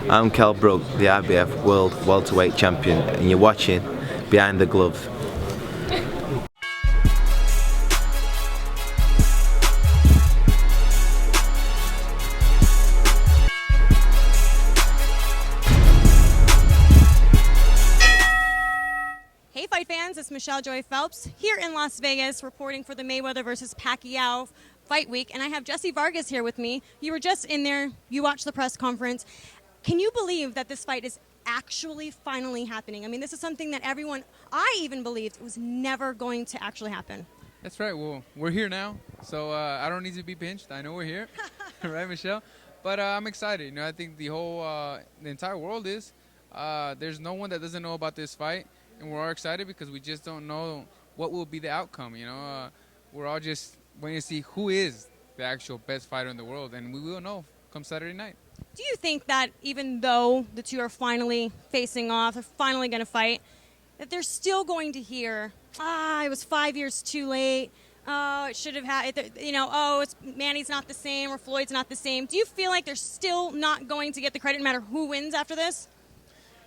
I'm Cal Brook, the IBF World Welterweight Champion, and you're watching Behind the Glove. Hey fight fans, it's Michelle Joy Phelps here in Las Vegas reporting for the Mayweather versus Pacquiao fight week, and I have Jessie Vargas here with me. You were just in there, you watched the press conference. Can you believe that this fight is actually finally happening? I mean, this is something that I even believed it was never going to actually happen. That's right. Well, we're here now, so I don't need to be pinched. I know we're here, right, Michelle? But I'm excited. You know, I think the entire world is. There's no one that doesn't know about this fight, and we're all excited because we just don't know what will be the outcome. You know, we're all just waiting to see who is the actual best fighter in the world, and we will know come Saturday night. Do you think that even though the two are finally facing off, they're finally going to fight, that they're still going to hear, it was 5 years too late, it should have had, it's Manny's not the same or Floyd's not the same. Do you feel like they're still not going to get the credit no matter who wins after this?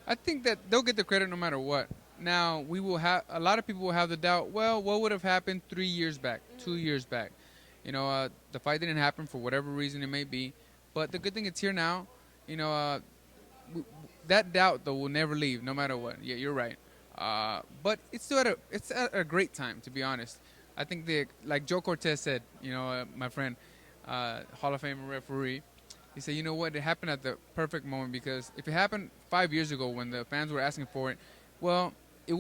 I think that they'll get the credit no matter what. Now, a lot of people will have the doubt, well, what would have happened 3 years back, 2 years back? You know, the fight didn't happen for whatever reason it may be. But the good thing it's here now. You know, that doubt, though, will never leave no matter what. Yeah, you're right. But it's still at a great time, to be honest. I think like Joe Cortez said, you know, my friend, Hall of Fame referee, he said, you know what, it happened at the perfect moment because if it happened 5 years ago when the fans were asking for it, well, it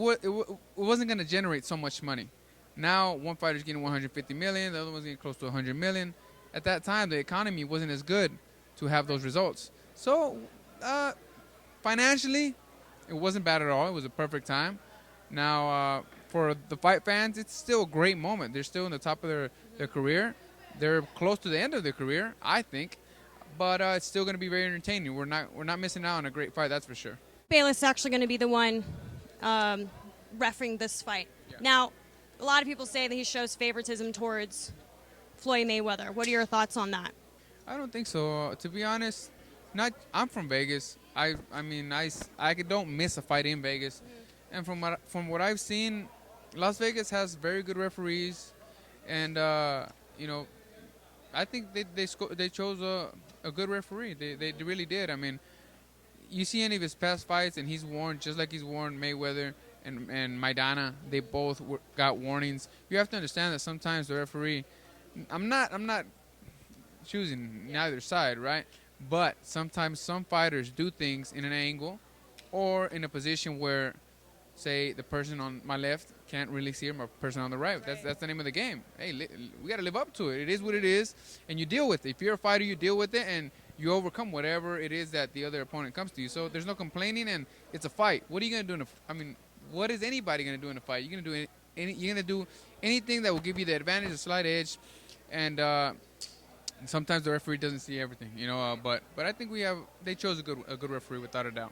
wasn't going to generate so much money. Now, one fighter's getting 150 million, the other one's getting close to 100 million. At that time, the economy wasn't as good to have those results. So, financially, it wasn't bad at all. It was a perfect time. Now, for the fight fans, it's still a great moment. They're still in the top of their career. They're close to the end of their career, I think. But it's still going to be very entertaining. We're not missing out on a great fight, that's for sure. Bayless is actually going to be the one refereeing this fight. Yeah. Now, a lot of people say that he shows favoritism towards Floyd Mayweather. What are your thoughts on that? I don't think so. To be honest, I'm from Vegas. I don't miss a fight in Vegas. And from what I've seen, Las Vegas has very good referees, and you know, I think they chose a good referee. They really did. I mean, you see any of his past fights, and he's warned just like he's warned Mayweather and Maidana. They both got warnings. You have to understand that sometimes the referee. I'm not choosing neither side, right? But sometimes some fighters do things in an angle or in a position where, say, the person on my left can't really see him or person on the right. That's the name of the game. Hey, we got to live up to it. It is what it is, and you deal with it. If you're a fighter, you deal with it, and you overcome whatever it is that the other opponent comes to you. So there's no complaining, and it's a fight. What are you going to do what is anybody going to do in a fight? You're going to do anything that will give you the advantage, a slight edge. And sometimes the referee doesn't see everything, you know. But I think they chose a good referee without a doubt.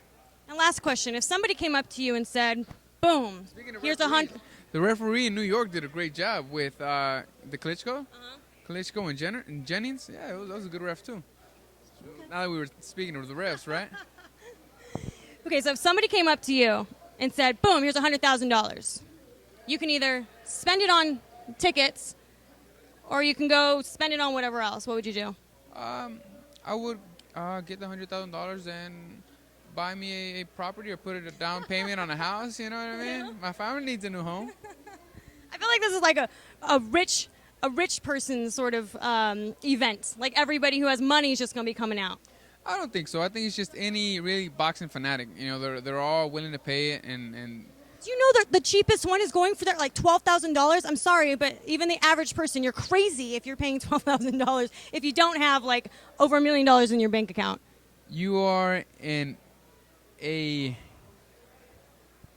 And last question: if somebody came up to you and said, "Boom, here's $100," the referee in New York did a great job with the Klitschko, Klitschko and Jennings. Yeah, that was a good ref too. So now that we were speaking of the refs, right? Okay, so if somebody came up to you and said, "Boom, here's $100,000," you can either spend it on tickets, or you can go spend it on whatever else. What would you do? I would get the $100,000 and buy me a property or put it a down payment on a house. You know what I mean? Yeah. My family needs a new home. I feel like this is like a rich person sort of event. Like everybody who has money is just going to be coming out. I don't think so. I think it's just any really boxing fanatic. You know, they're all willing to pay it and. Do you know that the cheapest one is going for that like $12,000? I'm sorry, but even the average person, you're crazy if you're paying $12,000 if you don't have like over $1 million in your bank account. You are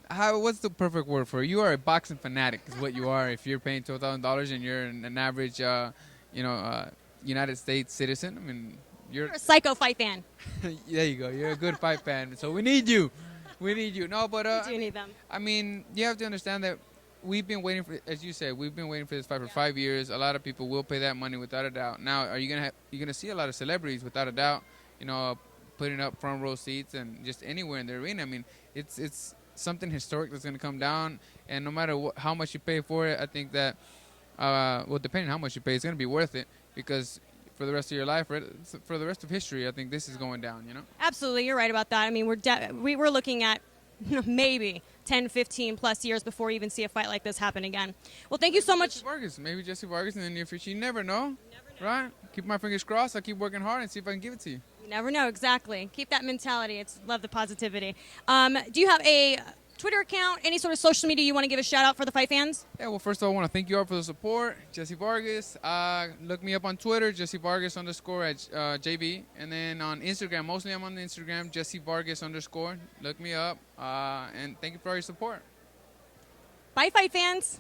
what's the perfect word for it? You are a boxing fanatic is what you are if you're paying $12,000 and you're an average, United States citizen. I mean, you're a psycho fight fan. There you go. You're a good fight fan. So we need you. We need you. No, but we do need them. I mean, you have to understand that we've been waiting for, as you said, we've been waiting for this fight for 5 years. A lot of people will pay that money without a doubt. Now, you're gonna see a lot of celebrities without a doubt, putting up front row seats and just anywhere in the arena. I mean, it's something historic that's going to come down, and no matter how much you pay for it, I think that, well, depending on how much you pay, it's going to be worth it, because for the rest of your life, for the rest of history, I think this is going down, you know? Absolutely, you're right about that. I mean, we're looking at maybe 10, 15 plus years before we even see a fight like this happen again. Well, thank you so much. Maybe Jessie Vargas in the near future. You never know, right? Keep my fingers crossed. I keep working hard and see if I can give it to you. You never know, exactly. Keep that mentality. Love the positivity. Do you have a Twitter account, any sort of social media you want to give a shout out for the fight fans? Yeah, well, first of all, I want to thank you all for the support. Jessie Vargas. Look me up on Twitter, Jessie Vargas _ at JB. And then on Instagram, mostly I'm on the Instagram, Jessie Vargas _. Look me up. And thank you for all your support. Bye, fight fans.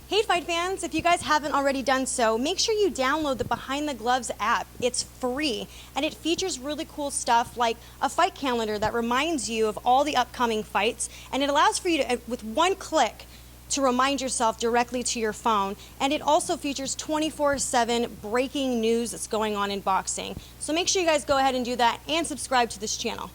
Hey, fight fans, if you guys haven't already done so, make sure you download the Behind the Gloves app. It's free, and it features really cool stuff like a fight calendar that reminds you of all the upcoming fights, and it allows for you to, with one click, to remind yourself directly to your phone. And it also features 24/7 breaking news that's going on in boxing. So make sure you guys go ahead and do that and subscribe to this channel.